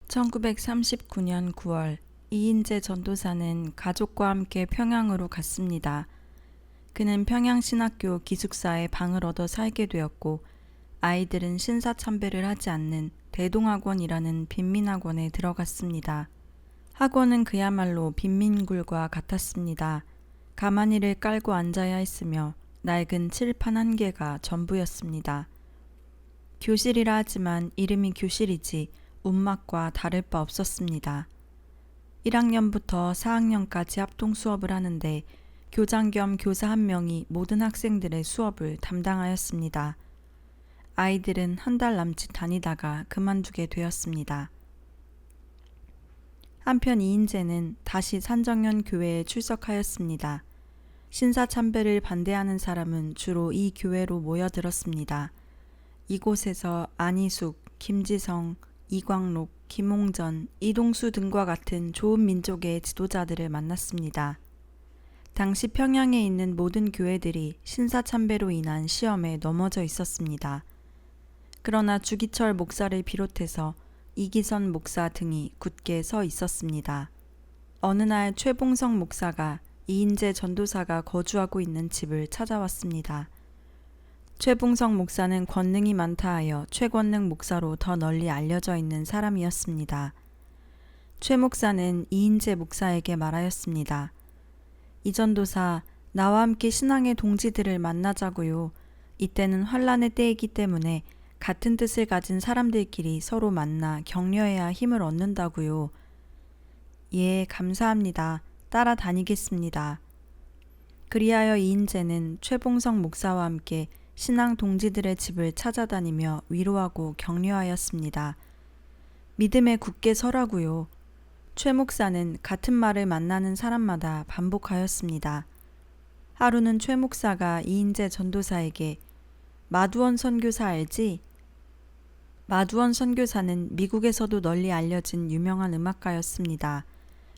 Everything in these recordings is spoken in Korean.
1939년 9월 이인재 전도사는 가족과 함께 평양으로 갔습니다. 그는 평양신학교 기숙사에 방을 얻어 살게 되었고 아이들은 신사참배를 하지 않는 대동학원이라는 빈민학원에 들어갔습니다. 학원은 그야말로 빈민굴과 같았습니다. 가마니를 깔고 앉아야 했으며 낡은 칠판 한 개가 전부였습니다. 교실이라 하지만 이름이 교실이지 운막과 다를 바 없었습니다. 1학년부터 4학년까지 합동 수업을 하는데 교장 겸 교사 한 명이 모든 학생들의 수업을 담당하였습니다. 아이들은 한 달 남짓 다니다가 그만두게 되었습니다. 한편 이인재는 다시 산정연 교회에 출석하였습니다. 신사참배를 반대하는 사람은 주로 이 교회로 모여들었습니다. 이곳에서 안희숙, 김지성, 이광록, 김홍전, 이동수 등과 같은 좋은 민족의 지도자들을 만났습니다. 당시 평양에 있는 모든 교회들이 신사참배로 인한 시험에 넘어져 있었습니다. 그러나 주기철 목사를 비롯해서 이기선 목사 등이 굳게 서 있었습니다. 어느 날 최봉성 목사가 이인재 전도사가 거주하고 있는 집을 찾아왔습니다. 최봉성 목사는 권능이 많다 하여 최권능 목사로 더 널리 알려져 있는 사람이었습니다. 최 목사는 이인재 목사에게 말하였습니다. 이 전도사, 나와 함께 신앙의 동지들을 만나자고요. 이때는 환란의 때이기 때문에 같은 뜻을 가진 사람들끼리 서로 만나 격려해야 힘을 얻는다고요. 예, 감사합니다. 따라다니겠습니다. 그리하여 이인재는 최봉성 목사와 함께 신앙 동지들의 집을 찾아다니며 위로하고 격려하였습니다. 믿음에 굳게 서라고요. 최 목사는 같은 말을 만나는 사람마다 반복하였습니다. 하루는 최 목사가 이인재 전도사에게 마두원 선교사 알지? 마두원 선교사는 미국에서도 널리 알려진 유명한 음악가였습니다.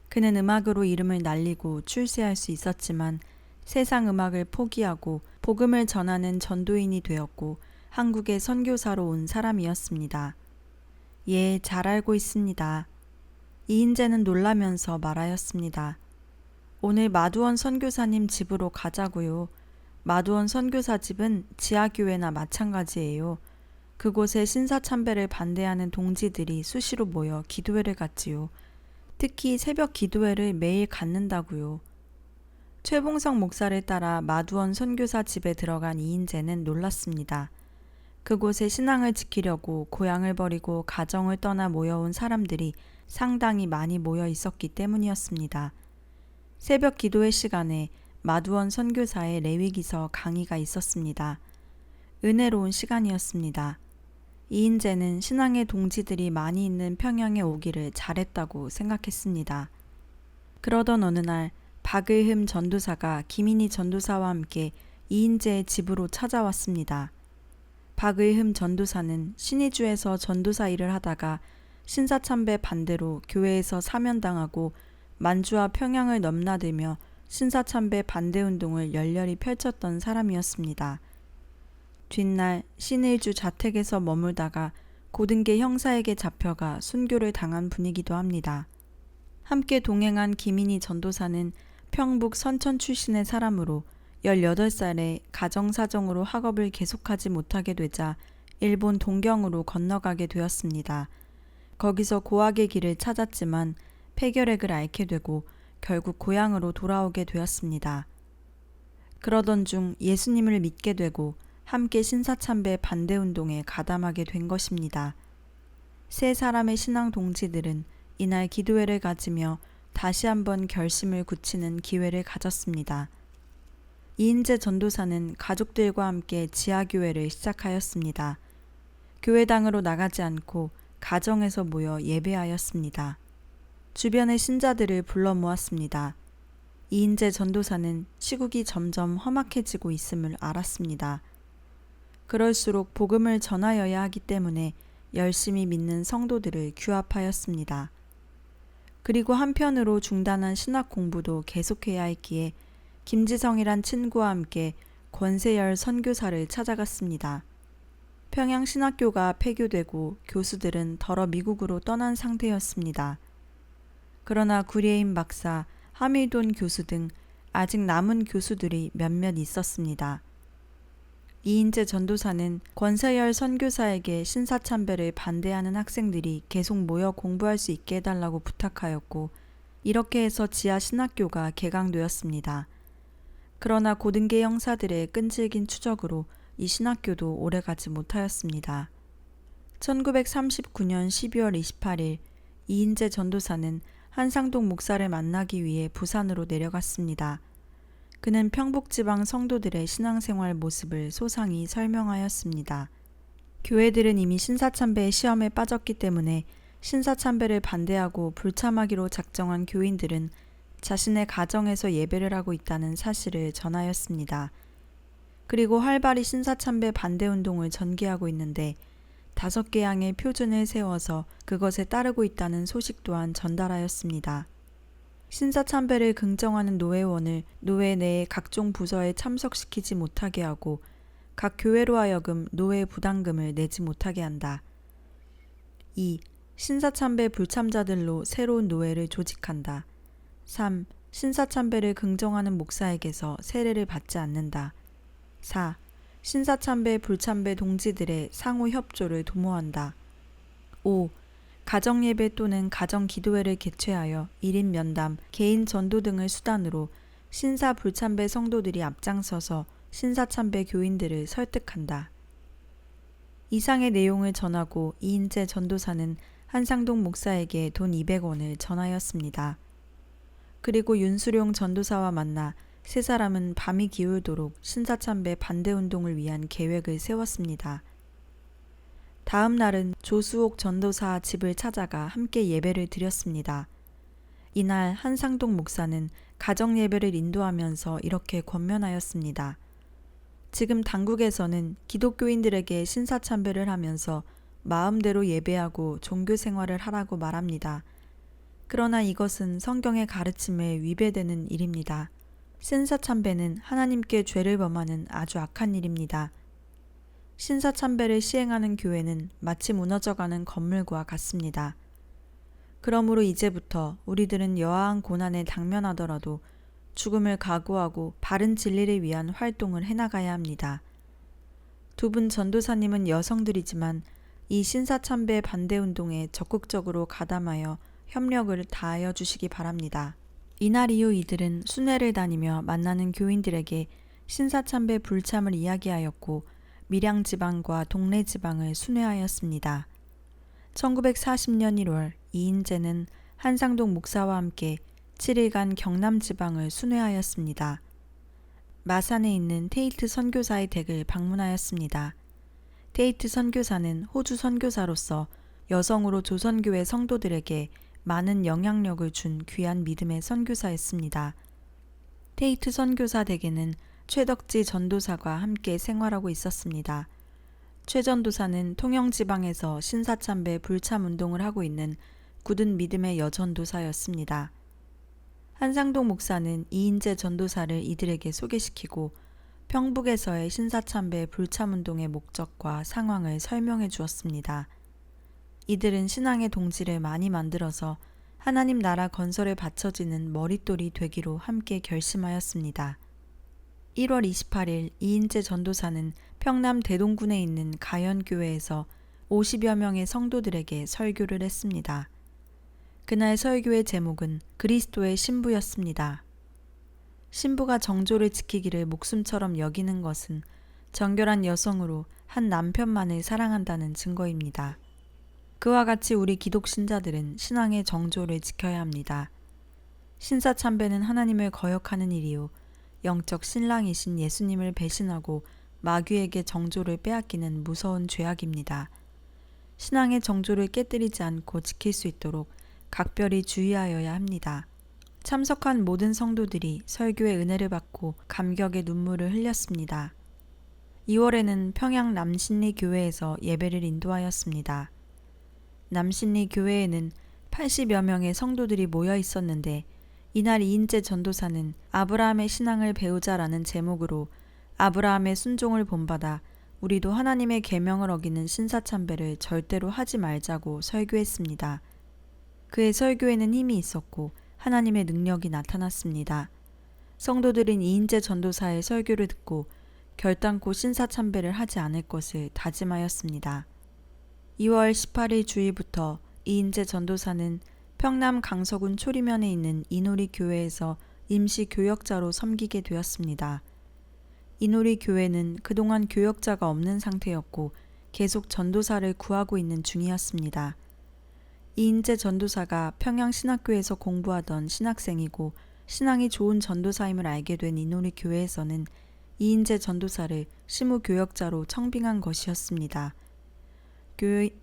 그는 음악으로 이름을 날리고 출세할 수 있었지만 세상 음악을 포기하고 복음을 전하는 전도인이 되었고 한국의 선교사로 온 사람이었습니다. 예, 잘 알고 있습니다. 이인재는 놀라면서 말하였습니다. 오늘 마두원 선교사님 집으로 가자고요. 마두원 선교사 집은 지하교회나 마찬가지예요. 그곳에 신사참배를 반대하는 동지들이 수시로 모여 기도회를 갖지요. 특히 새벽 기도회를 매일 갖는다고요. 최봉성 목사를 따라 마두원 선교사 집에 들어간 이인재는 놀랐습니다. 그곳에 신앙을 지키려고 고향을 버리고 가정을 떠나 모여온 사람들이 상당히 많이 모여 있었기 때문이었습니다. 새벽 기도회 시간에 마두원 선교사의 레위기서 강의가 있었습니다. 은혜로운 시간이었습니다. 이인재는 신앙의 동지들이 많이 있는 평양에 오기를 잘했다고 생각했습니다. 그러던 어느 날 박의흠 전도사가 김인희 전도사와 함께 이인재의 집으로 찾아왔습니다. 박의흠 전도사는 신의주에서 전도사 일을 하다가 신사참배 반대로 교회에서 사면당하고 만주와 평양을 넘나들며 신사참배 반대운동을 열렬히 펼쳤던 사람이었습니다. 뒷날 신의주 자택에서 머물다가 고등계 형사에게 잡혀가 순교를 당한 분이기도 합니다. 함께 동행한 김인희 전도사는 평북 선천 출신의 사람으로 18살에 가정사정으로 학업을 계속하지 못하게 되자 일본 동경으로 건너가게 되었습니다. 거기서 고학의 길을 찾았지만 폐결핵을 앓게 되고 결국 고향으로 돌아오게 되었습니다. 그러던 중 예수님을 믿게 되고 함께 신사참배 반대운동에 가담하게 된 것입니다. 세 사람의 신앙 동지들은 이날 기도회를 가지며 다시 한번 결심을 굳히는 기회를 가졌습니다. 이인재 전도사는 가족들과 함께 지하교회를 시작하였습니다. 교회당으로 나가지 않고 가정에서 모여 예배하였습니다. 주변의 신자들을 불러 모았습니다. 이인재 전도사는 시국이 점점 험악해지고 있음을 알았습니다. 그럴수록 복음을 전하여야 하기 때문에 열심히 믿는 성도들을 규합하였습니다. 그리고 한편으로 중단한 신학 공부도 계속해야 했기에 김지성이란 친구와 함께 권세열 선교사를 찾아갔습니다. 평양 신학교가 폐교되고 교수들은 더러 미국으로 떠난 상태였습니다. 그러나 구례인 박사, 하밀돈 교수 등 아직 남은 교수들이 몇몇 있었습니다. 이인재 전도사는 권세열 선교사에게 신사참배를 반대하는 학생들이 계속 모여 공부할 수 있게 해달라고 부탁하였고, 이렇게 해서 지하 신학교가 개강되었습니다. 그러나 고등계 형사들의 끈질긴 추적으로 이 신학교도 오래가지 못하였습니다. 1939년 12월 28일 이인재 전도사는 한상동 목사를 만나기 위해 부산으로 내려갔습니다. 그는 평북지방 성도들의 신앙생활 모습을 소상히 설명하였습니다. 교회들은 이미 신사참배의 시험에 빠졌기 때문에 신사참배를 반대하고 불참하기로 작정한 교인들은 자신의 가정에서 예배를 하고 있다는 사실을 전하였습니다. 그리고 활발히 신사참배 반대운동을 전개하고 있는데 5개 항의 표준을 세워서 그것에 따르고 있다는 소식 또한 전달하였습니다. 신사참배를 긍정하는 노회원을 노회 내의 각종 부서에 참석시키지 못하게 하고 각 교회로 하여금 노회 부담금을 내지 못하게 한다. 2. 신사참배 불참자들로 새로운 노회를 조직한다. 3. 신사참배를 긍정하는 목사에게서 세례를 받지 않는다. 4. 신사참배 불참배 동지들의 상호 협조를 도모한다. 5. 가정예배 또는 가정기도회를 개최하여 1인 면담, 개인 전도 등을 수단으로 신사 불참배 성도들이 앞장서서 신사참배 교인들을 설득한다. 이상의 내용을 전하고 이인재 전도사는 한상동 목사에게 돈 200원을 전하였습니다. 그리고 윤수룡 전도사와 만나 세 사람은 밤이 기울도록 신사참배 반대운동을 위한 계획을 세웠습니다. 다음 날은 조수옥 전도사 집을 찾아가 함께 예배를 드렸습니다. 이날 한상동 목사는 가정예배를 인도하면서 이렇게 권면하였습니다. 지금 당국에서는 기독교인들에게 신사참배를 하면서 마음대로 예배하고 종교생활을 하라고 말합니다. 그러나 이것은 성경의 가르침에 위배되는 일입니다. 신사참배는 하나님께 죄를 범하는 아주 악한 일입니다. 신사참배를 시행하는 교회는 마치 무너져가는 건물과 같습니다. 그러므로 이제부터 우리들은 여하한 고난에 당면하더라도 죽음을 각오하고 바른 진리를 위한 활동을 해나가야 합니다. 두 분 전도사님은 여성들이지만 이 신사참배 반대운동에 적극적으로 가담하여 협력을 다하여 주시기 바랍니다. 이날 이후 이들은 순회를 다니며 만나는 교인들에게 신사참배 불참을 이야기하였고 밀양 지방과 동래 지방을 순회하였습니다. 1940년 1월 이인재는 한상동 목사와 함께 7일간 경남 지방을 순회하였습니다. 마산에 있는 테이트 선교사의 댁을 방문하였습니다. 테이트 선교사는 호주 선교사로서 여성으로 조선교회 성도들에게 많은 영향력을 준 귀한 믿음의 선교사였습니다. 테이트 선교사 댁에는 최덕지 전도사가 함께 생활하고 있었습니다. 최 전도사는 통영지방에서 신사참배 불참운동을 하고 있는 굳은 믿음의 여전도사였습니다. 한상동 목사는 이인재 전도사를 이들에게 소개시키고 평북에서의 신사참배 불참운동의 목적과 상황을 설명해 주었습니다. 이들은 신앙의 동지를 많이 만들어서 하나님 나라 건설에 바쳐지는 머릿돌이 되기로 함께 결심하였습니다. 1월 28일 이인재 전도사는 평남 대동군에 있는 가연교회에서 50여 명의 성도들에게 설교를 했습니다. 그날 설교의 제목은 그리스도의 신부였습니다. 신부가 정조를 지키기를 목숨처럼 여기는 것은 정결한 여성으로 한 남편만을 사랑한다는 증거입니다. 그와 같이 우리 기독신자들은 신앙의 정조를 지켜야 합니다. 신사참배는 하나님을 거역하는 일이요 영적 신랑이신 예수님을 배신하고 마귀에게 정조를 빼앗기는 무서운 죄악입니다. 신앙의 정조를 깨뜨리지 않고 지킬 수 있도록 각별히 주의하여야 합니다. 참석한 모든 성도들이 설교의 은혜를 받고 감격의 눈물을 흘렸습니다. 2월에는 평양 남신리 교회에서 예배를 인도하였습니다. 남신리 교회에는 80여 명의 성도들이 모여 있었는데 이날 이인재 전도사는 아브라함의 신앙을 배우자라는 제목으로 아브라함의 순종을 본받아 우리도 하나님의 계명을 어기는 신사참배를 절대로 하지 말자고 설교했습니다. 그의 설교에는 힘이 있었고 하나님의 능력이 나타났습니다. 성도들은 2인제 전도사의 설교를 듣고 결단코 신사참배를 하지 않을 것을 다짐하였습니다. 2월 18일 주일부터 2인제 전도사는 평남 강서군 초리면에 있는 이노리 교회에서 임시 교역자로 섬기게 되었습니다. 이노리 교회는 그동안 교역자가 없는 상태였고 계속 전도사를 구하고 있는 중이었습니다. 이인재 전도사가 평양신학교에서 공부하던 신학생이고 신앙이 좋은 전도사임을 알게 된 이노리 교회에서는 이인재 전도사를 시무교역자로 청빙한 것이었습니다.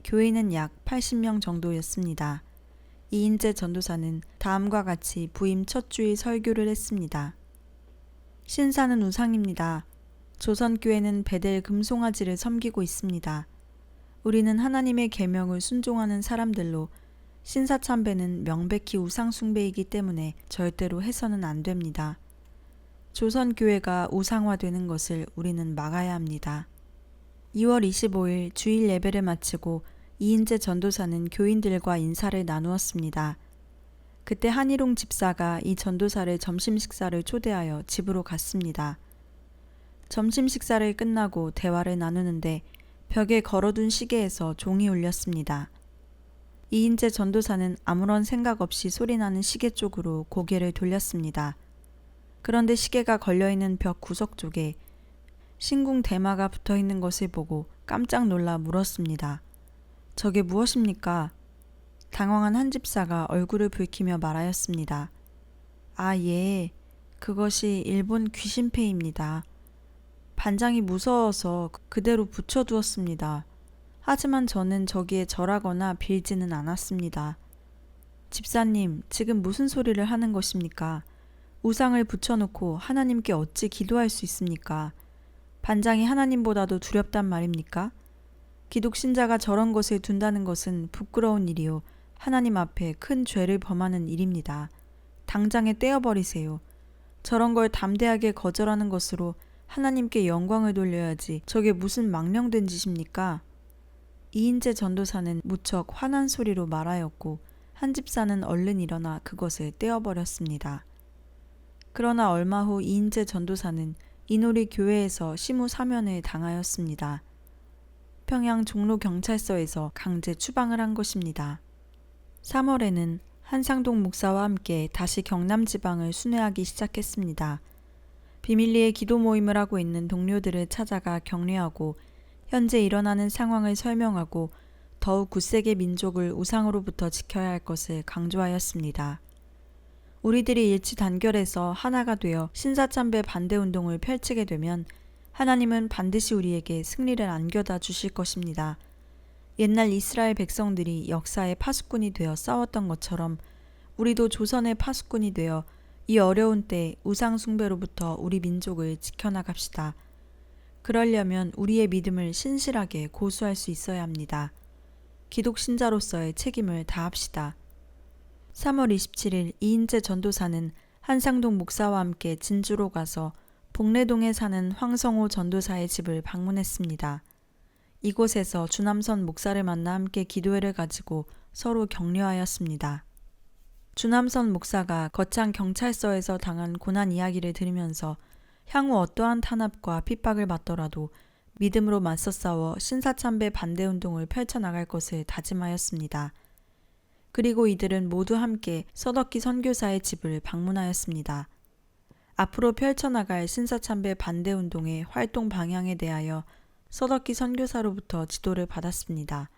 교인은 약 80명 정도였습니다. 이인재 전도사는 다음과 같이 부임 첫 주일 설교를 했습니다. 신사는 우상입니다. 조선교회는 베델 금송아지를 섬기고 있습니다. 우리는 하나님의 계명을 순종하는 사람들로 신사참배는 명백히 우상숭배이기 때문에 절대로 해서는 안 됩니다. 조선교회가 우상화되는 것을 우리는 막아야 합니다. 2월 25일 주일 예배를 마치고 이인재 전도사는 교인들과 인사를 나누었습니다. 그때 한일홍 집사가 이 전도사를 점심 식사를 초대하여 집으로 갔습니다. 점심 식사를 끝나고 대화를 나누는데 벽에 걸어둔 시계에서 종이 울렸습니다. 이인재 전도사는 아무런 생각 없이 소리나는 시계 쪽으로 고개를 돌렸습니다. 그런데 시계가 걸려있는 벽 구석 쪽에 신궁 대마가 붙어있는 것을 보고 깜짝 놀라 물었습니다. 저게 무엇입니까? 당황한 한 집사가 얼굴을 붉히며 말하였습니다. 아, 예, 그것이 일본 귀신패입니다. 반장이 무서워서 그대로 붙여두었습니다. 하지만 저는 저기에 절하거나 빌지는 않았습니다. 집사님, 지금 무슨 소리를 하는 것입니까? 우상을 붙여놓고 하나님께 어찌 기도할 수 있습니까? 반장이 하나님보다도 두렵단 말입니까? 기독신자가 저런 것을 둔다는 것은 부끄러운 일이요. 하나님 앞에 큰 죄를 범하는 일입니다. 당장에 떼어버리세요. 저런 걸 담대하게 거절하는 것으로 하나님께 영광을 돌려야지 저게 무슨 망령된 짓입니까? 이인재 전도사는 무척 화난 소리로 말하였고 한 집사는 얼른 일어나 그것을 떼어버렸습니다. 그러나 얼마 후 이인재 전도사는 이노리 교회에서 시무 사면을 당하였습니다. 평양 종로경찰서에서 강제 추방을 한 것입니다. 3월에는 한상동 목사와 함께 다시 경남지방을 순회하기 시작했습니다. 비밀리에 기도 모임을 하고 있는 동료들을 찾아가 격려하고 현재 일어나는 상황을 설명하고 더욱 굳세게 민족을 우상으로부터 지켜야 할 것을 강조하였습니다. 우리들이 일치 단결해서 하나가 되어 신사참배 반대운동을 펼치게 되면 하나님은 반드시 우리에게 승리를 안겨다 주실 것입니다. 옛날 이스라엘 백성들이 역사의 파수꾼이 되어 싸웠던 것처럼 우리도 조선의 파수꾼이 되어 이 어려운 때 우상 숭배로부터 우리 민족을 지켜나갑시다. 그러려면 우리의 믿음을 신실하게 고수할 수 있어야 합니다. 기독 신자로서의 책임을 다합시다. 3월 27일 이인재 전도사는 한상동 목사와 함께 진주로 가서 복례동에 사는 황성호 전도사의 집을 방문했습니다. 이곳에서 주남선 목사를 만나 함께 기도회를 가지고 서로 격려하였습니다. 주남선 목사가 거창 경찰서에서 당한 고난 이야기를 들으면서 향후 어떠한 탄압과 핍박을 받더라도 믿음으로 맞서 싸워 신사참배 반대운동을 펼쳐나갈 것을 다짐하였습니다. 그리고 이들은 모두 함께 서덕기 선교사의 집을 방문하였습니다. 앞으로 펼쳐나갈 신사참배 반대운동의 활동 방향에 대하여 서덕기 선교사로부터 지도를 받았습니다.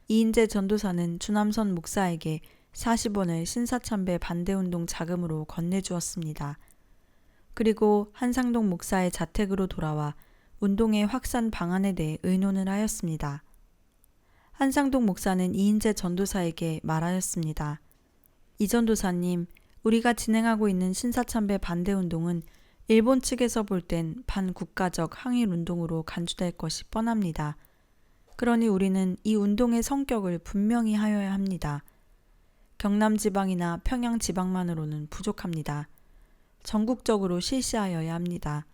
이인재 전도사는 주남선 목사에게 40원을 신사참배 반대운동 자금으로 건네주었습니다. 그리고 한상동 목사의 자택으로 돌아와 운동의 확산 방안에 대해 의논을 하였습니다. 한상동 목사는 이인재 전도사에게 말하였습니다. 이 전도사님, 우리가 진행하고 있는 신사참배 반대운동은 일본 측에서 볼 땐 반국가적 항일운동으로 간주될 것이 뻔합니다. 그러니 우리는 이 운동의 성격을 분명히 하여야 합니다. 경남지방이나 평양지방만으로는 부족합니다. 전국적으로 실시하여야 합니다.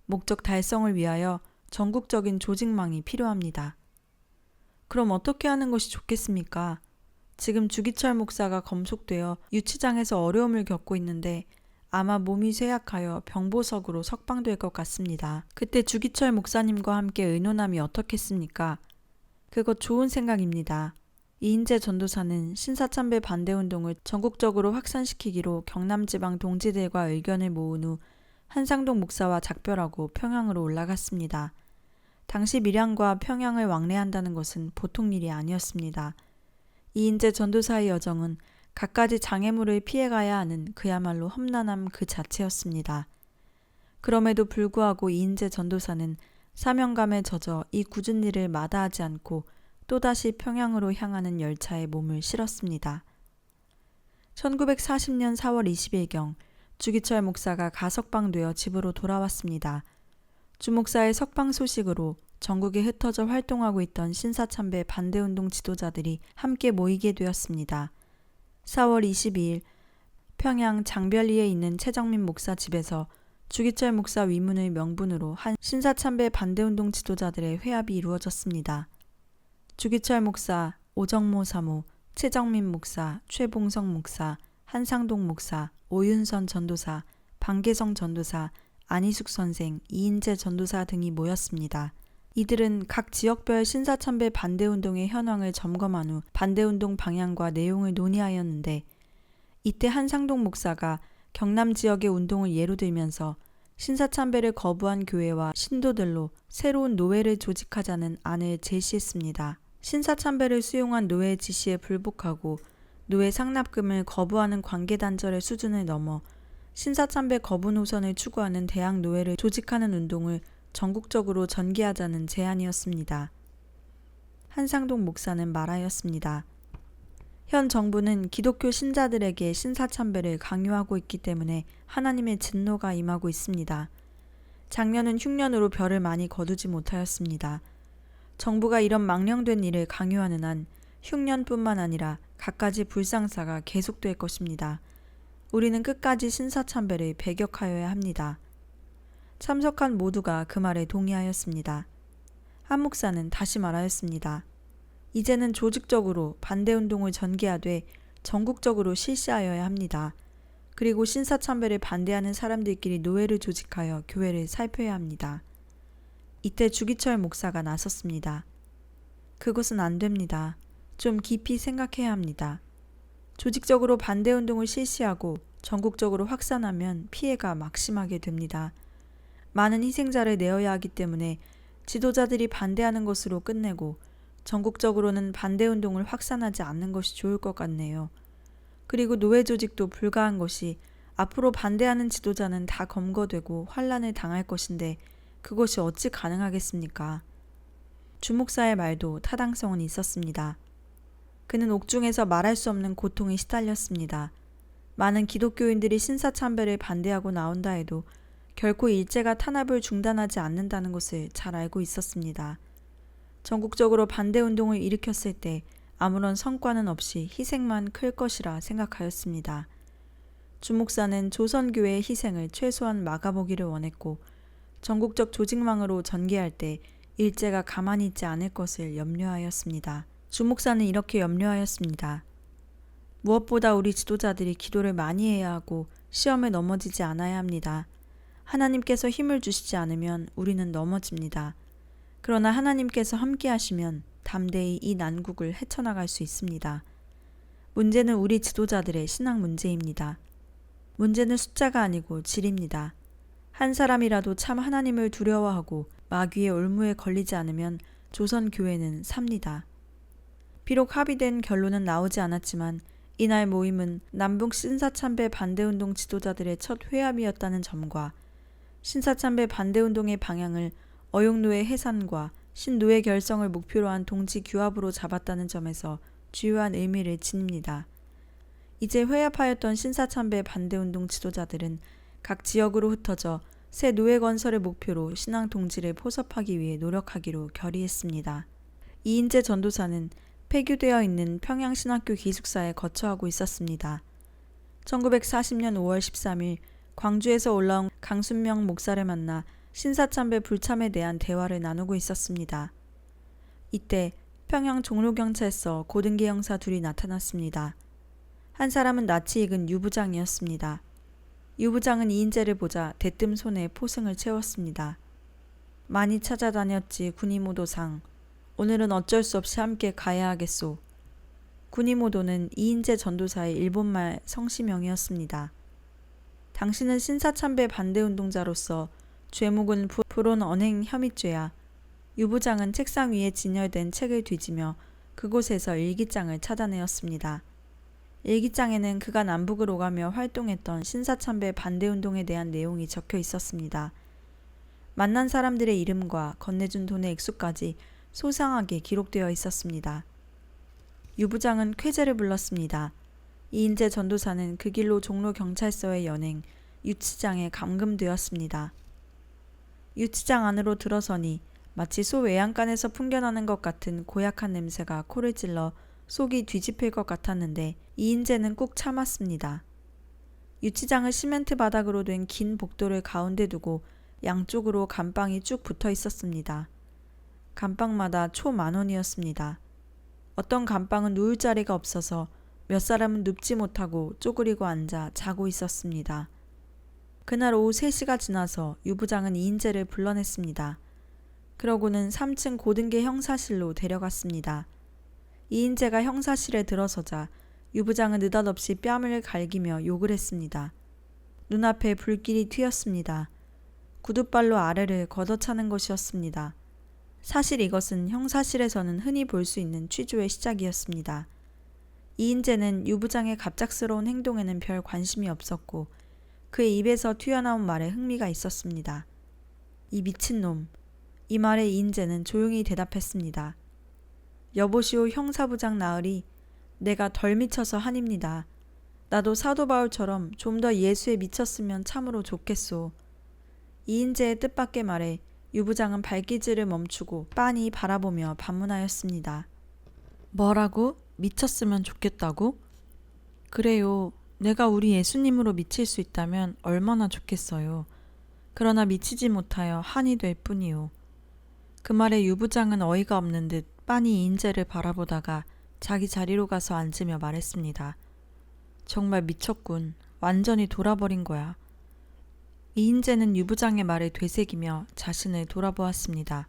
목적 달성을 위하여 전국적인 조직망이 필요합니다. 그럼 어떻게 하는 것이 좋겠습니까? 지금 주기철 목사가 검속되어 유치장에서 어려움을 겪고 있는데 아마 몸이 쇠약하여 병보석으로 석방될 것 같습니다. 그때 주기철 목사님과 함께 의논함이 어떻겠습니까? 그것 좋은 생각입니다. 이인재 전도사는 신사참배 반대운동을 전국적으로 확산시키기로 경남지방 동지들과 의견을 모은 후 한상동 목사와 작별하고 평양으로 올라갔습니다. 당시 밀양과 평양을 왕래한다는 것은 보통 일이 아니었습니다. 이인재 전도사의 여정은 갖가지 장애물을 피해가야 하는 그야말로 험난함 그 자체였습니다. 그럼에도 불구하고 이인재 전도사는 사명감에 젖어 이 굳은 일을 마다하지 않고 또다시 평양으로 향하는 열차에 몸을 실었습니다. 1940년 4월 20일경 주기철 목사가 가석방되어 집으로 돌아왔습니다. 주 목사의 석방 소식으로 전국에 흩어져 활동하고 있던 신사참배 반대운동 지도자들이 함께 모이게 되었습니다. 4월 22일 평양 장별리에 있는 최정민 목사 집에서 주기철 목사 위문을 명분으로 한 신사참배 반대운동 지도자들의 회합이 이루어졌습니다. 주기철 목사, 오정모 사모, 최정민 목사, 최봉성 목사, 한상동 목사, 오윤선 전도사, 방계성 전도사, 안희숙 선생, 이인재 전도사 등이 모였습니다. 이들은 각 지역별 신사참배 반대운동의 현황을 점검한 후 반대운동 방향과 내용을 논의하였는데 이때 한상동 목사가 경남 지역의 운동을 예로 들면서 신사참배를 거부한 교회와 신도들로 새로운 노회를 조직하자는 안을 제시했습니다. 신사참배를 수용한 노회의 지시에 불복하고 노회 상납금을 거부하는 관계단절의 수준을 넘어 신사참배 거부 노선을 추구하는 대학노회를 조직하는 운동을 전국적으로 전개하자는 제안이었습니다. 한상동 목사는 말하였습니다. 현 정부는 기독교 신자들에게 신사참배를 강요하고 있기 때문에 하나님의 진노가 임하고 있습니다. 작년은 흉년으로 별을 많이 거두지 못하였습니다. 정부가 이런 망령된 일을 강요하는 한 흉년뿐만 아니라 갖가지 불상사가 계속될 것입니다. 우리는 끝까지 신사참배를 배격하여야 합니다. 참석한 모두가 그 말에 동의하였습니다. 한 목사는 다시 말하였습니다. 이제는 조직적으로 반대운동을 전개하되 전국적으로 실시하여야 합니다. 그리고 신사참배를 반대하는 사람들끼리 노회를 조직하여 교회를 살펴야 합니다. 이때 주기철 목사가 나섰습니다. 그것은 안 됩니다. 좀 깊이 생각해야 합니다. 조직적으로 반대운동을 실시하고 전국적으로 확산하면 피해가 막심하게 됩니다. 많은 희생자를 내어야 하기 때문에 지도자들이 반대하는 것으로 끝내고 전국적으로는 반대운동을 확산하지 않는 것이 좋을 것 같네요. 그리고 노회 조직도 불가한 것이 앞으로 반대하는 지도자는 다 검거되고 환란을 당할 것인데 그것이 어찌 가능하겠습니까? 주 목사의 말도 타당성은 있었습니다. 그는 옥중에서 말할 수 없는 고통에 시달렸습니다. 많은 기독교인들이 신사참배를 반대하고 나온다 해도 결코 일제가 탄압을 중단하지 않는다는 것을 잘 알고 있었습니다. 전국적으로 반대운동을 일으켰을 때 아무런 성과는 없이 희생만 클 것이라 생각하였습니다. 주 목사는 조선교회의 희생을 최소한 막아보기를 원했고 전국적 조직망으로 전개할 때 일제가 가만히 있지 않을 것을 염려하였습니다. 주 목사는 이렇게 염려하였습니다. 무엇보다 우리 지도자들이 기도를 많이 해야 하고 시험에 넘어지지 않아야 합니다. 하나님께서 힘을 주시지 않으면 우리는 넘어집니다. 그러나 하나님께서 함께 하시면 담대히 이 난국을 헤쳐나갈 수 있습니다. 문제는 우리 지도자들의 신앙 문제입니다. 문제는 숫자가 아니고 질입니다. 한 사람이라도 참 하나님을 두려워하고 마귀의 올무에 걸리지 않으면 조선 교회는 삽니다. 비록 합의된 결론은 나오지 않았지만 이날 모임은 남북 신사참배 반대운동 지도자들의 첫 회합이었다는 점과 신사참배 반대운동의 방향을 어용노회 해산과 신노회 결성을 목표로 한 동지 규합으로 잡았다는 점에서 주요한 의미를 지닙니다. 이제 회합하였던 신사참배 반대운동 지도자들은 각 지역으로 흩어져 새 노회 건설을 목표로 신앙 동지를 포섭하기 위해 노력하기로 결의했습니다. 이인재 전도사는 폐교되어 있는 평양신학교 기숙사에 거처하고 있었습니다. 1940년 5월 13일 광주에서 올라온 강순명 목사를 만나 신사참배 불참에 대한 대화를 나누고 있었습니다. 이때 평양 종로경찰서 고등계 형사 둘이 나타났습니다. 한 사람은 낯이 익은 유 부장이었습니다. 유 부장은 이인재를 보자 대뜸 손에 포승을 채웠습니다. 많이 찾아다녔지 군의모도상. 오늘은 어쩔 수 없이 함께 가야 하겠소. 군의모도는 이인재 전도사의 일본말 성시명이었습니다. 당신은 신사참배 반대운동자로서 죄목은 불온 언행 혐의죄야. 유 부장은 책상 위에 진열된 책을 뒤지며 그곳에서 일기장을 찾아내었습니다. 일기장에는 그가 남북을 오가며 활동했던 신사참배 반대운동에 대한 내용이 적혀 있었습니다. 만난 사람들의 이름과 건네준 돈의 액수까지 소상하게 기록되어 있었습니다. 유 부장은 쾌재를 불렀습니다. 이인재 전도사는 그 길로 종로경찰서에 연행, 유치장에 감금되었습니다. 유치장 안으로 들어서니 마치 소 외양간에서 풍겨나는 것 같은 고약한 냄새가 코를 찔러 속이 뒤집힐 것 같았는데 이인재는 꾹 참았습니다. 유치장은 시멘트 바닥으로 된 긴 복도를 가운데 두고 양쪽으로 감방이 쭉 붙어 있었습니다. 감방마다 초 10,000원이었습니다. 어떤 감방은 누울 자리가 없어서 몇 사람은 눕지 못하고 쪼그리고 앉아 자고 있었습니다. 그날 오후 3시가 지나서 유 부장은 이인재를 불러냈습니다. 그러고는 3층 고등계 형사실로 데려갔습니다. 이인재가 형사실에 들어서자 유 부장은 느닷없이 뺨을 갈기며 욕을 했습니다. 눈앞에 불길이 튀었습니다. 구둣발로 아래를 걷어차는 것이었습니다. 사실 이것은 형사실에서는 흔히 볼 수 있는 취조의 시작이었습니다. 이인재는 유 부장의 갑작스러운 행동에는 별 관심이 없었고 그의 입에서 튀어나온 말에 흥미가 있었습니다. 이 미친놈. 이 말에 이인재는 조용히 대답했습니다. 여보시오 형사부장 나으리, 내가 덜 미쳐서 한입니다. 나도 사도 바울처럼 좀 더 예수에 미쳤으면 참으로 좋겠소. 이인재의 뜻밖의 말에 유 부장은 발기질을 멈추고 빤히 바라보며 반문하였습니다. 뭐라고? 미쳤으면 좋겠다고? 그래요. 내가 우리 예수님으로 미칠 수 있다면 얼마나 좋겠어요. 그러나 미치지 못하여 한이 될 뿐이요. 그 말에 유 부장은 어이가 없는 듯 빤히 이인재를 바라보다가 자기 자리로 가서 앉으며 말했습니다. 정말 미쳤군. 완전히 돌아버린 거야. 이인재는 유 부장의 말에 되새기며 자신을 돌아보았습니다.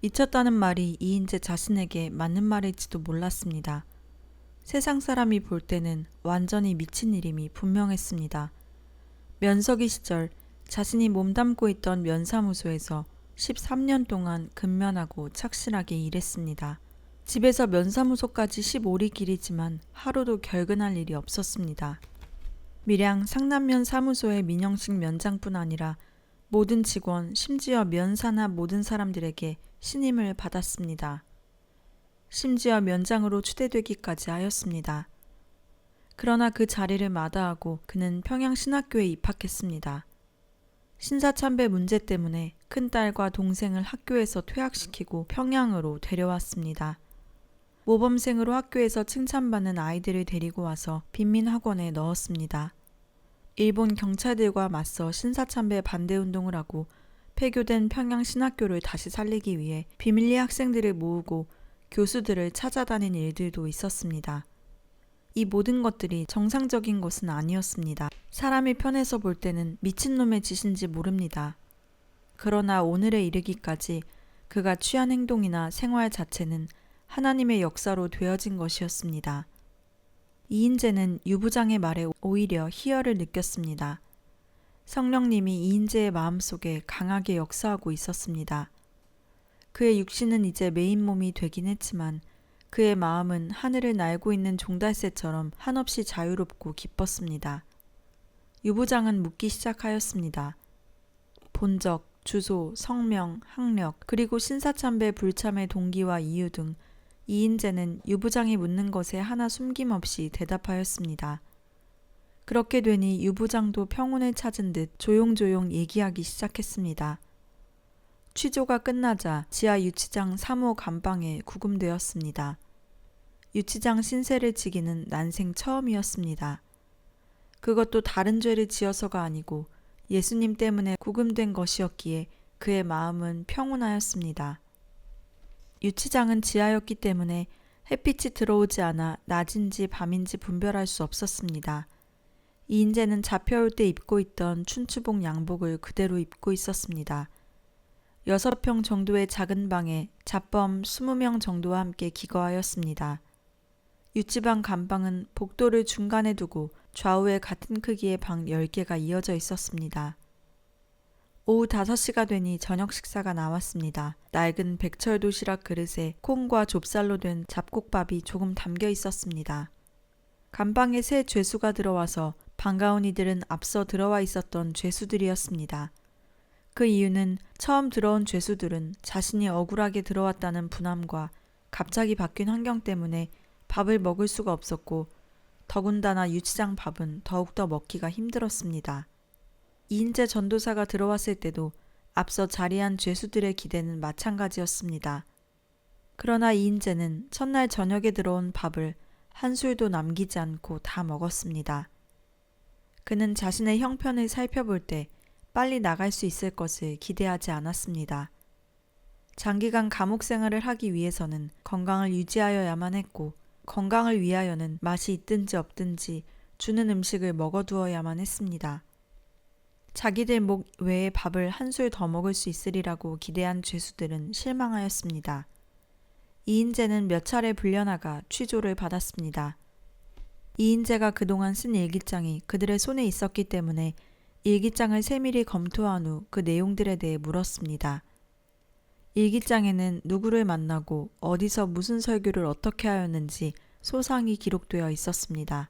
미쳤다는 말이 이인재 자신에게 맞는 말일지도 몰랐습니다. 세상 사람이 볼 때는 완전히 미친 일임이 분명했습니다. 면석이 시절 자신이 몸담고 있던 면사무소에서 13년 동안 근면하고 착실하게 일했습니다. 집에서 면사무소까지 15리 길이지만 하루도 결근할 일이 없었습니다. 밀양 상남면 사무소의 민영식 면장뿐 아니라 모든 직원, 심지어 면사나 모든 사람들에게 신임을 받았습니다. 심지어 면장으로 추대되기까지 하였습니다. 그러나 그 자리를 마다하고 그는 평양신학교에 입학했습니다. 신사참배 문제 때문에 큰딸과 동생을 학교에서 퇴학시키고 평양으로 데려왔습니다. 모범생으로 학교에서 칭찬받는 아이들을 데리고 와서 빈민학원에 넣었습니다. 일본 경찰들과 맞서 신사참배 반대운동을 하고 폐교된 평양신학교를 다시 살리기 위해 비밀리 학생들을 모으고 교수들을 찾아다닌 일들도 있었습니다. 이 모든 것들이 정상적인 것은 아니었습니다. 사람이 편해서 볼 때는 미친놈의 짓인지 모릅니다. 그러나 오늘에 이르기까지 그가 취한 행동이나 생활 자체는 하나님의 역사로 되어진 것이었습니다. 이인재는 유 부장의 말에 오히려 희열을 느꼈습니다. 성령님이 이인재의 마음속에 강하게 역사하고 있었습니다. 그의 육신은 이제 메인 몸이 되긴 했지만 그의 마음은 하늘을 날고 있는 종달새처럼 한없이 자유롭고 기뻤습니다. 유 부장은 묻기 시작하였습니다. 본적, 주소, 성명, 학력, 그리고 신사참배 불참의 동기와 이유 등 이인재는 유 부장이 묻는 것에 하나 숨김없이 대답하였습니다. 그렇게 되니 유 부장도 평온을 찾은 듯 조용조용 얘기하기 시작했습니다. 취조가 끝나자 지하 유치장 3호 감방에 구금되었습니다. 유치장 신세를 지기는 난생 처음이었습니다. 그것도 다른 죄를 지어서가 아니고 예수님 때문에 구금된 것이었기에 그의 마음은 평온하였습니다. 유치장은 지하였기 때문에 햇빛이 들어오지 않아 낮인지 밤인지 분별할 수 없었습니다. 이인재는 잡혀올 때 입고 있던 춘추복 양복을 그대로 입고 있었습니다. 6평 정도의 작은 방에 잡범 20명 정도와 함께 기거하였습니다. 유치방 간방은 복도를 중간에 두고 좌우에 같은 크기의 방 10개가 이어져 있었습니다. 오후 5시가 되니 저녁 식사가 나왔습니다. 낡은 백철 도시락 그릇에 콩과 좁쌀로 된 잡곡밥이 조금 담겨 있었습니다. 간방에 새 죄수가 들어와서 반가운 이들은 앞서 들어와 있었던 죄수들이었습니다. 그 이유는 처음 들어온 죄수들은 자신이 억울하게 들어왔다는 분함과 갑자기 바뀐 환경 때문에 밥을 먹을 수가 없었고 더군다나 유치장 밥은 더욱더 먹기가 힘들었습니다. 이인재 전도사가 들어왔을 때도 앞서 자리한 죄수들의 기대는 마찬가지였습니다. 그러나 이인재는 첫날 저녁에 들어온 밥을 한 술도 남기지 않고 다 먹었습니다. 그는 자신의 형편을 살펴볼 때 빨리 나갈 수 있을 것을 기대하지 않았습니다. 장기간 감옥 생활을 하기 위해서는 건강을 유지하여야만 했고 건강을 위하여는 맛이 있든지 없든지 주는 음식을 먹어두어야만 했습니다. 자기들 목 외에 밥을 한 술 더 먹을 수 있으리라고 기대한 죄수들은 실망하였습니다. 이인재는 몇 차례 불려나가 취조를 받았습니다. 이인재가 그동안 쓴 일기장이 그들의 손에 있었기 때문에 일기장을 세밀히 검토한 후 그 내용들에 대해 물었습니다. 일기장에는 누구를 만나고 어디서 무슨 설교를 어떻게 하였는지 소상히 기록되어 있었습니다.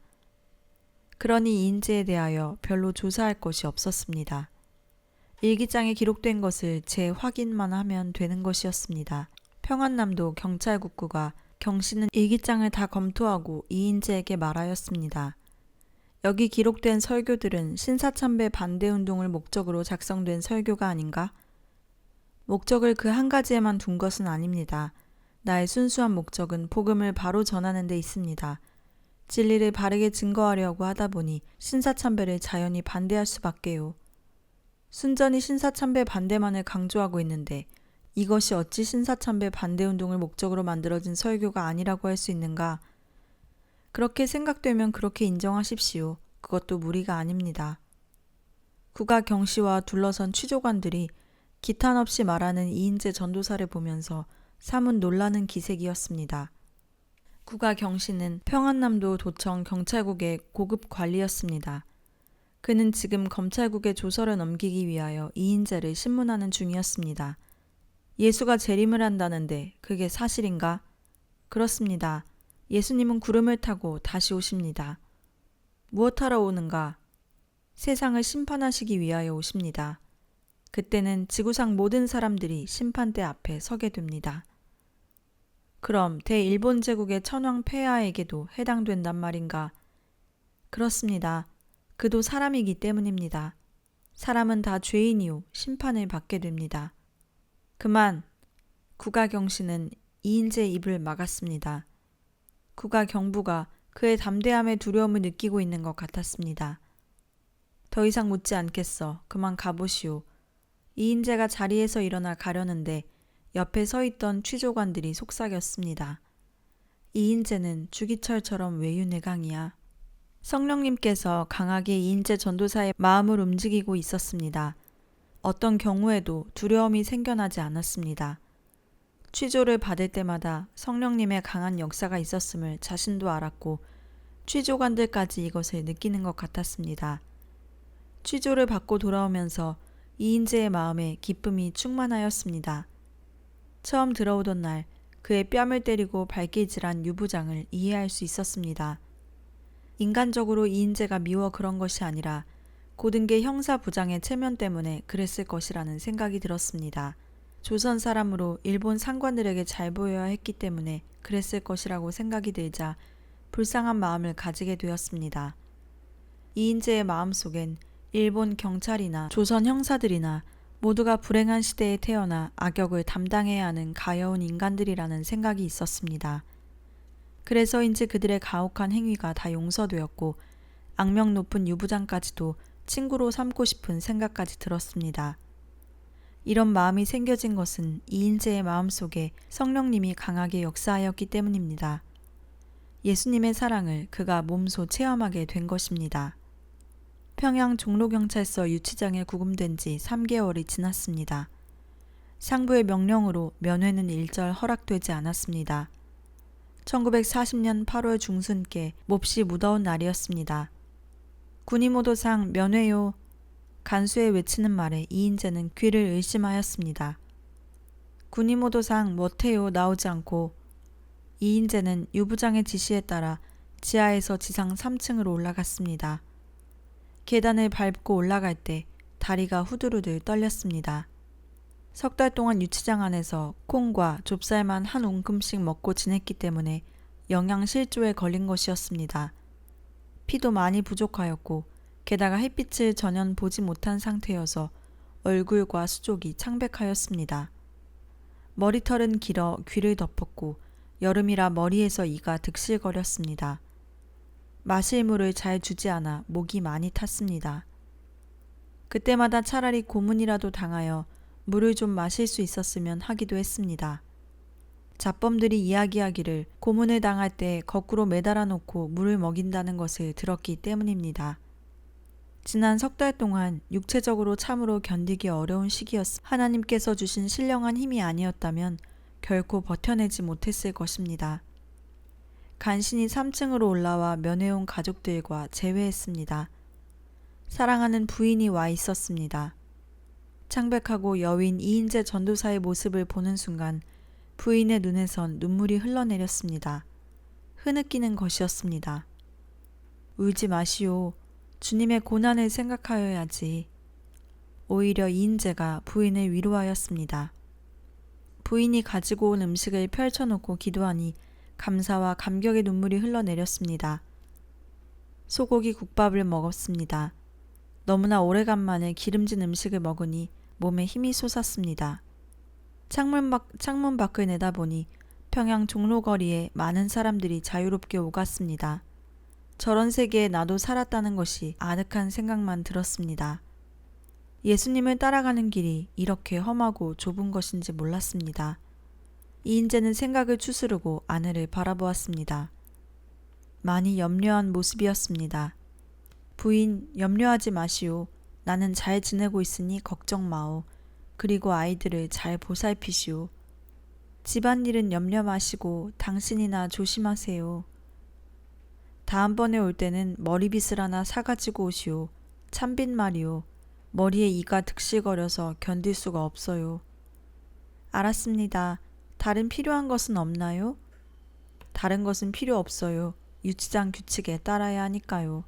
그러니 이인재에 대하여 별로 조사할 것이 없었습니다. 일기장에 기록된 것을 재확인만 하면 되는 것이었습니다. 평안남도 경찰국구가 경씨는 일기장을 다 검토하고 이인재에게 말하였습니다. 여기 기록된 설교들은 신사참배 반대운동을 목적으로 작성된 설교가 아닌가? 목적을 그 한 가지에만 둔 것은 아닙니다. 나의 순수한 목적은 복음을 바로 전하는 데 있습니다. 진리를 바르게 증거하려고 하다 보니 신사참배를 자연히 반대할 수밖에요. 순전히 신사참배 반대만을 강조하고 있는데 이것이 어찌 신사참배 반대운동을 목적으로 만들어진 설교가 아니라고 할 수 있는가? 그렇게 생각되면 그렇게 인정하십시오. 그것도 무리가 아닙니다. 국가 경씨와 둘러선 취조관들이 기탄 없이 말하는 이인재 전도사를 보면서 사뭇 놀라는 기색이었습니다. 국가 경씨는 평안남도 도청 경찰국의 고급 관리였습니다. 그는 지금 검찰국에 조서를 넘기기 위하여 이인재를 신문하는 중이었습니다. 예수가 재림을 한다는데 그게 사실인가? 그렇습니다. 예수님은 구름을 타고 다시 오십니다. 무엇하러 오는가? 세상을 심판하시기 위하여 오십니다. 그때는 지구상 모든 사람들이 심판대 앞에 서게 됩니다. 그럼 대일본 제국의 천황 폐하에게도 해당된단 말인가? 그렇습니다. 그도 사람이기 때문입니다. 사람은 다 죄인이요 심판을 받게 됩니다. 그만! 국가경씨는 이인재의 입을 막았습니다. 국가경부가 그의 담대함에 두려움을 느끼고 있는 것 같았습니다. 더 이상 묻지 않겠어. 그만 가보시오. 이인재가 자리에서 일어나 가려는데 옆에 서 있던 취조관들이 속삭였습니다. 이인재는 주기철처럼 외유내강이야. 성령님께서 강하게 이인재 전도사의 마음을 움직이고 있었습니다. 어떤 경우에도 두려움이 생겨나지 않았습니다. 취조를 받을 때마다 성령님의 강한 역사가 있었음을 자신도 알았고 취조관들까지 이것을 느끼는 것 같았습니다. 취조를 받고 돌아오면서 이인재의 마음에 기쁨이 충만하였습니다. 처음 들어오던 날 그의 뺨을 때리고 발길질한 유부장을 이해할 수 있었습니다. 인간적으로 이인재가 미워 그런 것이 아니라 고등계 형사부장의 체면 때문에 그랬을 것이라는 생각이 들었습니다. 조선 사람으로 일본 상관들에게 잘 보여야 했기 때문에 그랬을 것이라고 생각이 들자 불쌍한 마음을 가지게 되었습니다. 이인재의 마음속엔 일본 경찰이나 조선 형사들이나 모두가 불행한 시대에 태어나 악역을 담당해야 하는 가여운 인간들이라는 생각이 있었습니다. 그래서인지 그들의 가혹한 행위가 다 용서되었고 악명 높은 유부장까지도 친구로 삼고 싶은 생각까지 들었습니다. 이런 마음이 생겨진 것은 이인재의 마음속에 성령님이 강하게 역사하였기 때문입니다. 예수님의 사랑을 그가 몸소 체험하게 된 것입니다. 평양 종로경찰서 유치장에 구금된 지 3개월이 지났습니다. 상부의 명령으로 면회는 일절 허락되지 않았습니다. 1940년 8월 중순께 몹시 무더운 날이었습니다. 군의모도상 면회요. 간수의 외치는 말에 이인재는 귀를 의심하였습니다. 군의모도상 못해요 나오지 않고 이인재는 유부장의 지시에 따라 지하에서 지상 3층으로 올라갔습니다. 계단을 밟고 올라갈 때 다리가 후들후들 떨렸습니다. 석 달 동안 유치장 안에서 콩과 좁쌀만 한 움큼씩 먹고 지냈기 때문에 영양실조에 걸린 것이었습니다. 피도 많이 부족하였고 게다가 햇빛을 전혀 보지 못한 상태여서 얼굴과 수족이 창백하였습니다. 머리털은 길어 귀를 덮었고 여름이라 머리에서 이가 득실거렸습니다. 마실 물을 잘 주지 않아 목이 많이 탔습니다. 그때마다 차라리 고문이라도 당하여 물을 좀 마실 수 있었으면 하기도 했습니다. 잡범들이 이야기하기를 고문을 당할 때 거꾸로 매달아 놓고 물을 먹인다는 것을 들었기 때문입니다. 지난 석 달 동안 육체적으로 참으로 견디기 어려운 시기였습니다. 하나님께서 주신 신령한 힘이 아니었다면 결코 버텨내지 못했을 것입니다. 간신히 3층으로 올라와 면회온 가족들과 재회했습니다. 사랑하는 부인이 와 있었습니다. 창백하고 여윈 이인재 전도사의 모습을 보는 순간 부인의 눈에선 눈물이 흘러내렸습니다. 흐느끼는 것이었습니다. 울지 마시오. 주님의 고난을 생각하여야지. 오히려 이인재가 부인을 위로하였습니다. 부인이 가지고 온 음식을 펼쳐놓고 기도하니 감사와 감격의 눈물이 흘러내렸습니다. 소고기 국밥을 먹었습니다. 너무나 오래간만에 기름진 음식을 먹으니 몸에 힘이 솟았습니다. 창문 밖을 내다보니 평양 종로거리에 많은 사람들이 자유롭게 오갔습니다. 저런 세계에 나도 살았다는 것이 아득한 생각만 들었습니다. 예수님을 따라가는 길이 이렇게 험하고 좁은 것인지 몰랐습니다. 이인재는 생각을 추스르고 아내를 바라보았습니다. 많이 염려한 모습이었습니다. 부인, 염려하지 마시오. 나는 잘 지내고 있으니 걱정 마오. 그리고 아이들을 잘 보살피시오. 집안일은 염려 마시고 당신이나 조심하세요. 다음번에 올 때는 머리빗을 하나 사가지고 오시오. 참빗 말이오. 머리에 이가 득실거려서 견딜 수가 없어요. 알았습니다. 다른 필요한 것은 없나요? 다른 것은 필요 없어요. 유치장 규칙에 따라야 하니까요.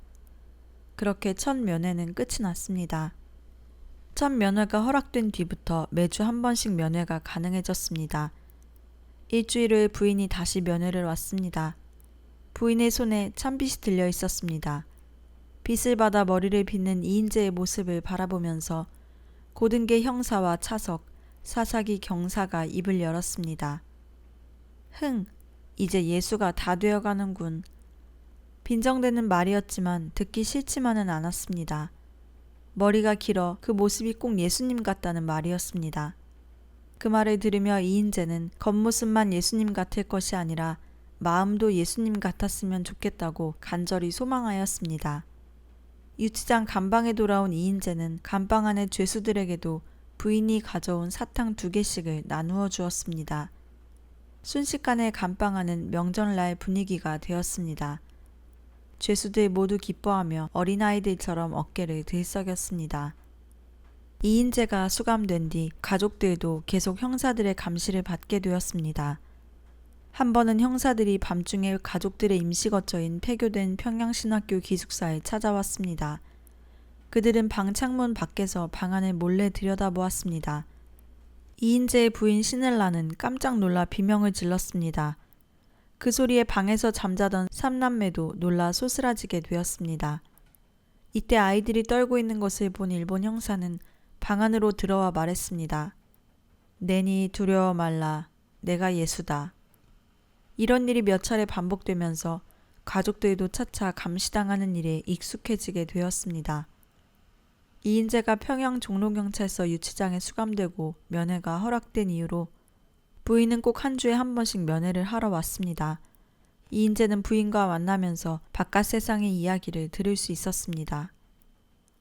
그렇게 첫 면회는 끝이 났습니다. 첫 면회가 허락된 뒤부터 매주 한 번씩 면회가 가능해졌습니다. 일주일 후에 부인이 다시 면회를 왔습니다. 부인의 손에 참빗이 들려 있었습니다. 빗을 받아 머리를 빗는 이인재의 모습을 바라보면서 고등계 형사와 차석, 사사기 경사가 입을 열었습니다. 이제 예수가 다 되어가는군. 빈정대는 말이었지만 듣기 싫지만은 않았습니다. 머리가 길어 그 모습이 꼭 예수님 같다는 말이었습니다. 그 말을 들으며 이인재는 겉모습만 예수님 같을 것이 아니라 마음도 예수님 같았으면 좋겠다고 간절히 소망하였습니다. 유치장 감방에 돌아온 이인재는 감방 안의 죄수들에게도 부인이 가져온 사탕 2개씩을 나누어 주었습니다. 순식간에 감방 안은 명절날 분위기가 되었습니다. 죄수들 모두 기뻐하며 어린아이들처럼 어깨를 들썩였습니다. 이인재가 수감된 뒤 가족들도 계속 형사들의 감시를 받게 되었습니다. 한 번은 형사들이 밤중에 가족들의 임시거처인 폐교된 평양신학교 기숙사에 찾아왔습니다. 그들은 방 창문 밖에서 방 안을 몰래 들여다보았습니다. 이인재의 부인 시넬라는 깜짝 놀라 비명을 질렀습니다. 그 소리에 방에서 잠자던 3남매도 놀라 소스라지게 되었습니다. 이때 아이들이 떨고 있는 것을 본 일본 형사는 방 안으로 들어와 말했습니다. 내니 두려워 말라. 내가 예수다. 이런 일이 몇 차례 반복되면서 가족들도 차차 감시당하는 일에 익숙해지게 되었습니다. 이인재가 평양 종로경찰서 유치장에 수감되고 면회가 허락된 이후로 부인은 꼭 한 주에 한 번씩 면회를 하러 왔습니다. 이인재는 부인과 만나면서 바깥 세상의 이야기를 들을 수 있었습니다.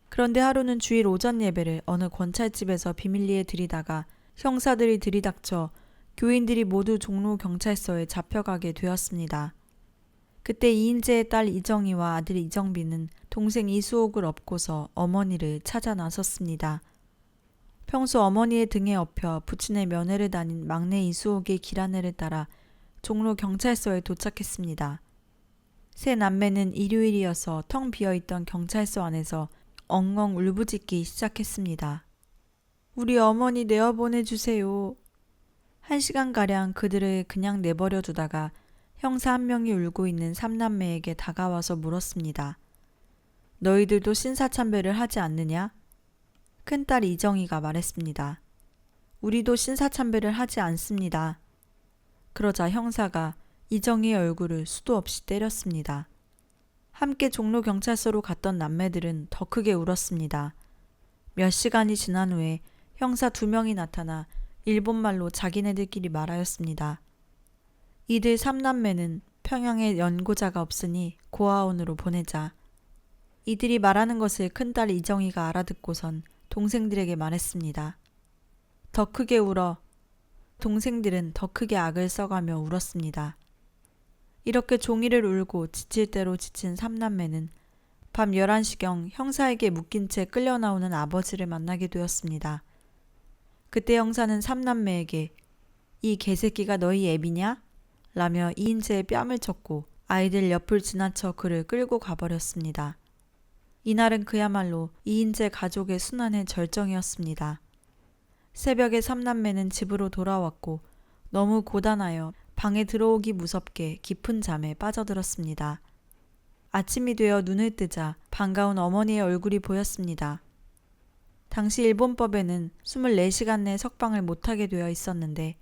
그런데 하루는 주일 오전 예배를 어느 권찰집에서 비밀리에 드리다가 형사들이 들이닥쳐 교인들이 모두 종로경찰서에 잡혀가게 되었습니다. 그때 이인재의 딸 이정희와 아들 이정빈은 동생 이수옥을 업고서 어머니를 찾아 나섰습니다. 평소 어머니의 등에 업혀 부친의 면회를 다닌 막내 이수옥의 길 안내를 따라 종로경찰서에 도착했습니다. 세 남매는 일요일이어서 텅 비어있던 경찰서 안에서 엉엉 울부짖기 시작했습니다. 우리 어머니 내어보내주세요. 1시간가량 그들을 그냥 내버려 두다가 형사 한 명이 울고 있는 삼남매에게 다가와서 물었습니다. 너희들도 신사참배를 하지 않느냐? 큰딸 이정희가 말했습니다. 우리도 신사참배를 하지 않습니다. 그러자 형사가 이정희의 얼굴을 수도 없이 때렸습니다. 함께 종로경찰서로 갔던 남매들은 더 크게 울었습니다. 몇 시간이 지난 후에 형사 2명이 나타나 일본말로 자기네들끼리 말하였습니다. 이들 3남매는 평양에 연고자가 없으니 고아원으로 보내자. 이들이 말하는 것을 큰딸 이정희가 알아듣고선 동생들에게 말했습니다. 더 크게 울어. 동생들은 더 크게 악을 써가며 울었습니다. 이렇게 종일을 울고 지칠 대로 지친 3남매는 밤 11시경 형사에게 묶인 채 끌려 나오는 아버지를 만나게 되었습니다. 그때 형사는 3남매에게 이 개새끼가 너희 애비냐? 라며 이인재의 뺨을 쳤고 아이들 옆을 지나쳐 그를 끌고 가버렸습니다. 이날은 그야말로 이인재 가족의 순환의 절정이었습니다. 새벽에 3남매는 집으로 돌아왔고 너무 고단하여 방에 들어오기 무섭게 깊은 잠에 빠져들었습니다. 아침이 되어 눈을 뜨자 반가운 어머니의 얼굴이 보였습니다. 당시 일본법에는 24시간 내 석방을 못하게 되어 있었는데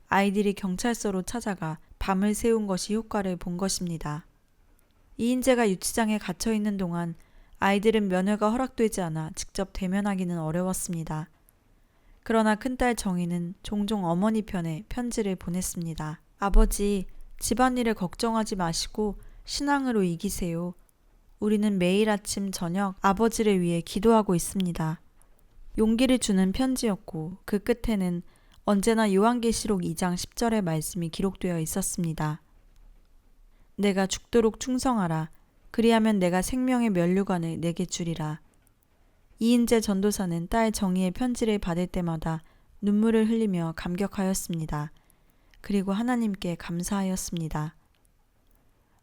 아이들이 경찰서로 찾아가 밤을 새운 것이 효과를 본 것입니다. 이인재가 유치장에 갇혀 있는 동안 아이들은 면회가 허락되지 않아 직접 대면하기는 어려웠습니다. 그러나 큰딸 정희는 종종 어머니 편에 편지를 보냈습니다. 아버지, 집안일을 걱정하지 마시고 신앙으로 이기세요. 우리는 매일 아침 저녁 아버지를 위해 기도하고 있습니다. 용기를 주는 편지였고 그 끝에는 언제나 요한계시록 2장 10절의 말씀이 기록되어 있었습니다. 내가 죽도록 충성하라. 그리하면 내가 생명의 면류관을 내게 주리라. 이인재 전도사는 딸 정희의 편지를 받을 때마다 눈물을 흘리며 감격하였습니다. 그리고 하나님께 감사하였습니다.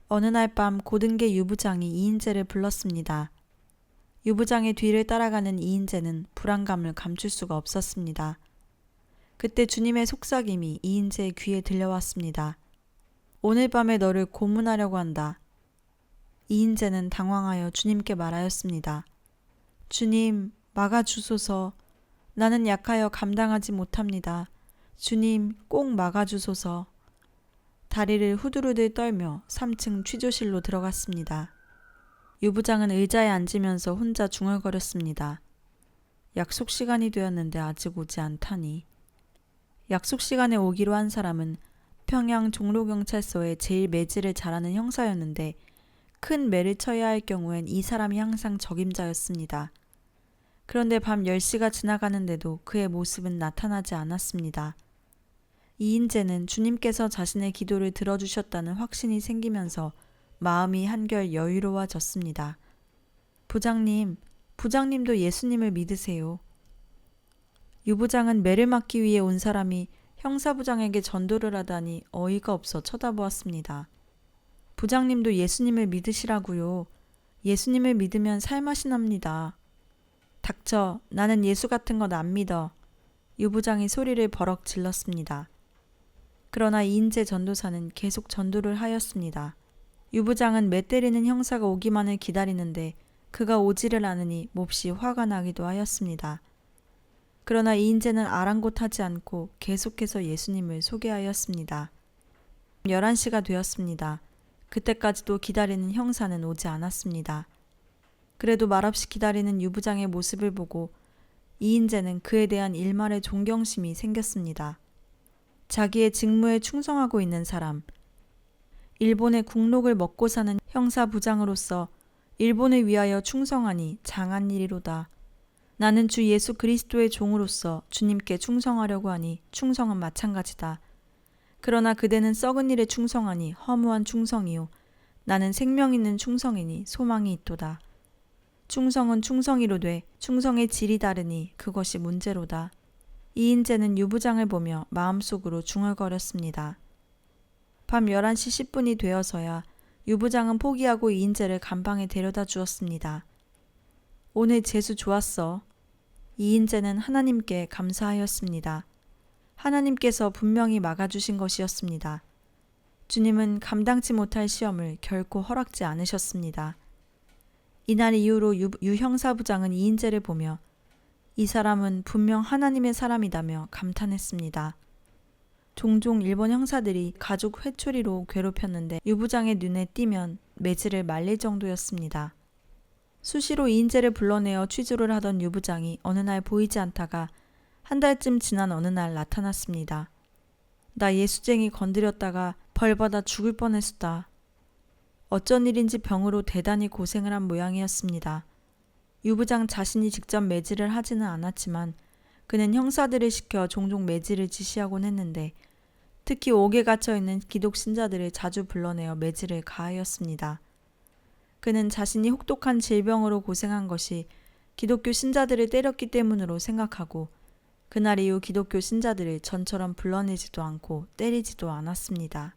어느 날 밤 고등계 유부장이 이인재를 불렀습니다. 유부장의 뒤를 따라가는 이인재는 불안감을 감출 수가 없었습니다. 그때 주님의 속삭임이 이인재의 귀에 들려왔습니다. 오늘 밤에 너를 고문하려고 한다. 이인재는 당황하여 주님께 말하였습니다. 주님, 막아주소서. 나는 약하여 감당하지 못합니다. 주님, 꼭 막아주소서. 다리를 후들후들 떨며 3층 취조실로 들어갔습니다. 유부장은 의자에 앉으면서 혼자 중얼거렸습니다. 약속 시간이 되었는데 아직 오지 않다니. 약속 시간에 오기로 한 사람은 평양 종로경찰서에 제일 매질을 잘하는 형사였는데 큰 매를 쳐야 할 경우엔 이 사람이 항상 적임자였습니다. 그런데 밤 10시가 지나가는데도 그의 모습은 나타나지 않았습니다. 이인재는 주님께서 자신의 기도를 들어주셨다는 확신이 생기면서 마음이 한결 여유로워졌습니다. 부장님도 예수님을 믿으세요. 유부장은 매를 맞기 위해 온 사람이 형사부장에게 전도를 하다니 어이가 없어 쳐다보았습니다. 부장님도 예수님을 믿으시라고요. 예수님을 믿으면 살맛이 납니다. 닥쳐, 나는 예수 같은 것 안 믿어. 유부장이 소리를 버럭 질렀습니다. 그러나 이인재 전도사는 계속 전도를 하였습니다. 유부장은 매 때리는 형사가 오기만을 기다리는데 그가 오지를 않으니 몹시 화가 나기도 하였습니다. 그러나 이인재는 아랑곳하지 않고 계속해서 예수님을 소개하였습니다. 11시가 되었습니다. 그때까지도 기다리는 형사는 오지 않았습니다. 그래도 말없이 기다리는 유부장의 모습을 보고 이인재는 그에 대한 일말의 존경심이 생겼습니다. 자기의 직무에 충성하고 있는 사람, 일본의 국록을 먹고 사는 형사부장으로서 일본을 위하여 충성하니 장한 일이로다. 나는 주 예수 그리스도의 종으로서 주님께 충성하려고 하니 충성은 마찬가지다. 그러나 그대는 썩은 일에 충성하니 허무한 충성이요. 나는 생명 있는 충성이니 소망이 있도다. 충성은 충성이로되 충성의 질이 다르니 그것이 문제로다. 이인재는 유부장을 보며 마음속으로 중얼거렸습니다. 밤 11시 10분이 되어서야 유부장은 포기하고 이인재를 감방에 데려다 주었습니다. 오늘 재수 좋았어. 이인재는 하나님께 감사하였습니다. 하나님께서 분명히 막아주신 것이었습니다. 주님은 감당치 못할 시험을 결코 허락지 않으셨습니다. 이날 이후로 유 형사부장은 이인재를 보며 이 사람은 분명 하나님의 사람이다며 감탄했습니다. 종종 일본 형사들이 가족 회초리로 괴롭혔는데 유부장의 눈에 띄면 매질을 말릴 정도였습니다. 수시로 이인재를 불러내어 취조를 하던 유부장이 어느 날 보이지 않다가 한 달쯤 지난 어느 날 나타났습니다. 나 예수쟁이 건드렸다가 벌받아 죽을 뻔했수다. 어쩐 일인지 병으로 대단히 고생을 한 모양이었습니다. 유부장 자신이 직접 매질을 하지는 않았지만 그는 형사들을 시켜 종종 매질을 지시하곤 했는데 특히 옥에 갇혀있는 기독 신자들을 자주 불러내어 매질을 가하였습니다. 그는 자신이 혹독한 질병으로 고생한 것이 기독교 신자들을 때렸기 때문으로 생각하고 그날 이후 기독교 신자들을 전처럼 불러내지도 않고 때리지도 않았습니다.